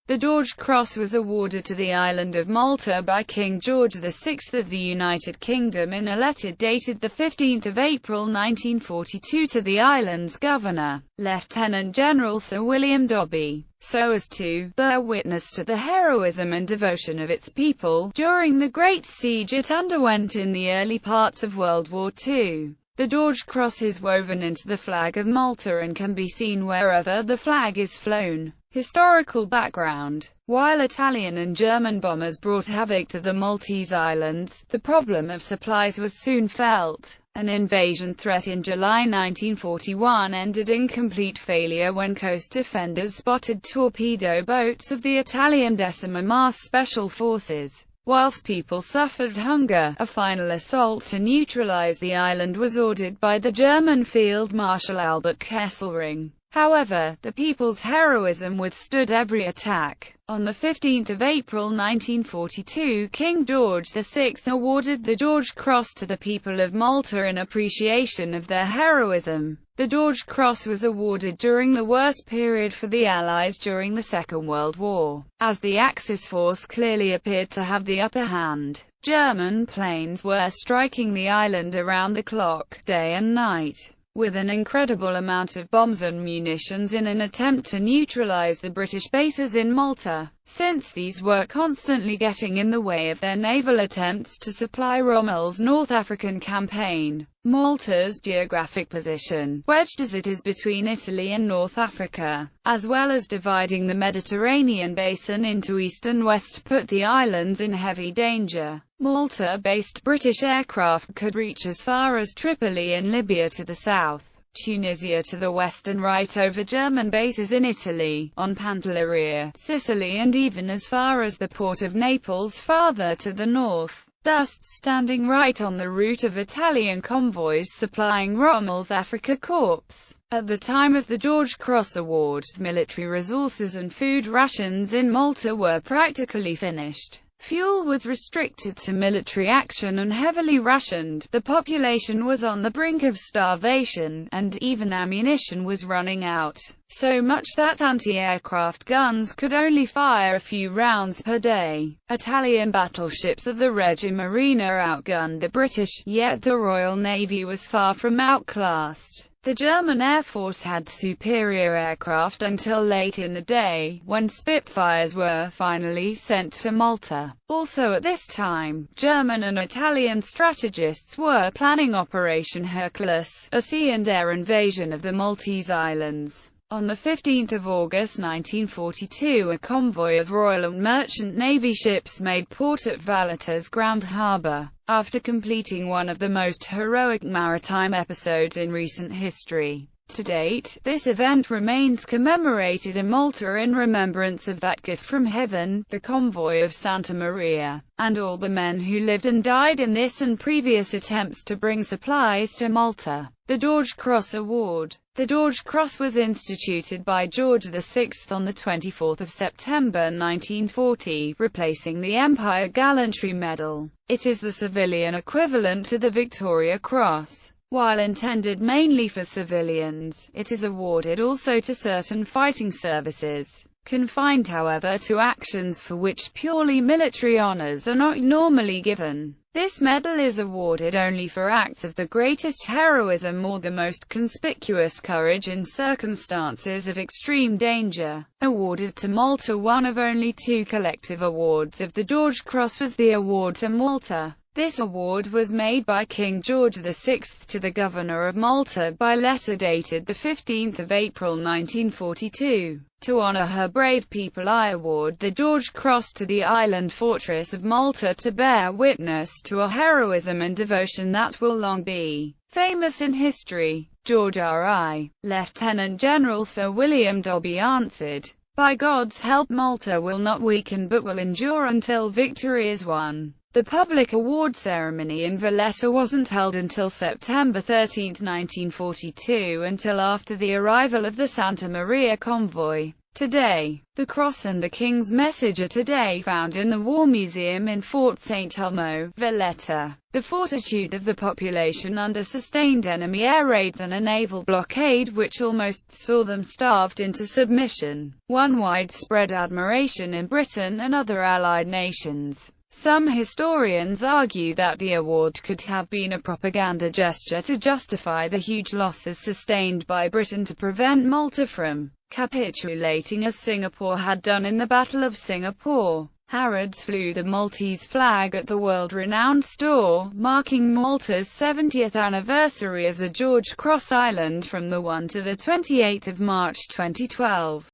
The George Cross was awarded to the island of Malta by King George VI of the United Kingdom in a letter dated 15 April 1942 to the island's governor, Lieutenant General Sir William Dobbie, so as to bear witness to the heroism and devotion of its people during the Great Siege it underwent in the early parts of World War II. The George Cross is woven into the flag of Malta and can be seen wherever the flag is flown. Historical background: while Italian and German bombers brought havoc to the Maltese islands, the problem of supplies was soon felt. An invasion threat in July 1941 ended in complete failure when coast defenders spotted torpedo boats of the Italian Decima Mars Special Forces. Whilst people suffered hunger, a final assault to neutralize the island was ordered by the German Field Marshal Albert Kesselring. However, the people's heroism withstood every attack. On 15 April 1942, King George VI awarded the George Cross to the people of Malta in appreciation of their heroism. The George Cross was awarded during the worst period for the Allies during the Second World War, as the Axis force clearly appeared to have the upper hand. German planes were striking the island around the clock, day and night, with an incredible amount of bombs and munitions in an attempt to neutralize the British bases in Malta, since these were constantly getting in the way of their naval attempts to supply Rommel's North African campaign. Malta's geographic position, wedged as it is between Italy and North Africa, as well as dividing the Mediterranean basin into east and west, put the islands in heavy danger. Malta-based British aircraft could reach as far as Tripoli in Libya to the south, Tunisia to the west, and right over German bases in Italy, on Pantelleria, Sicily, and even as far as the port of Naples farther to the north, thus standing right on the route of Italian convoys supplying Rommel's Afrika Korps. At the time of the George Cross Award, military resources and food rations in Malta were practically finished. Fuel was restricted to military action and heavily rationed, the population was on the brink of starvation, and even ammunition was running out, so much that anti-aircraft guns could only fire a few rounds per day. Italian battleships of the Regia Marina outgunned the British, yet the Royal Navy was far from outclassed. The German Air Force had superior aircraft until late in the day, when Spitfires were finally sent to Malta. Also at this time, German and Italian strategists were planning Operation Hercules, a sea and air invasion of the Maltese islands. On 15 August 1942, a convoy of Royal and Merchant Navy ships made port at Valletta's Grand Harbour, after completing one of the most heroic maritime episodes in recent history. To date, this event remains commemorated in Malta in remembrance of that gift from heaven, the convoy of Santa Maria, and all the men who lived and died in this and previous attempts to bring supplies to Malta. The George Cross Award. The George Cross was instituted by George VI on 24 September 1940, replacing the Empire Gallantry Medal. It is the civilian equivalent to the Victoria Cross. While intended mainly for civilians, it is awarded also to certain fighting services, confined however to actions for which purely military honors are not normally given. This medal is awarded only for acts of the greatest heroism or the most conspicuous courage in circumstances of extreme danger. Awarded to Malta, one of only two collective awards of the George Cross was the award to Malta. This award was made by King George VI to the Governor of Malta by letter dated 15 April 1942. To honor her brave people, I award the George Cross to the island fortress of Malta to bear witness to a heroism and devotion that will long be famous in history. George R.I. Lieutenant General Sir William Dobbie answered, "By God's help, Malta will not weaken but will endure until victory is won." The public award ceremony in Valletta wasn't held until September 13, 1942, until after the arrival of the Santa Maria convoy. Today, the cross and the King's message are today found in the War Museum in Fort St. Elmo, Valletta. The fortitude of the population under sustained enemy air raids and a naval blockade which almost saw them starved into submission, won widespread admiration in Britain and other Allied nations. Some historians argue that the award could have been a propaganda gesture to justify the huge losses sustained by Britain to prevent Malta from capitulating as Singapore had done in the Battle of Singapore. Harrods flew the Maltese flag at the world-renowned store, marking Malta's 70th anniversary as a George Cross Island from the 1 to the 28th of March 2012.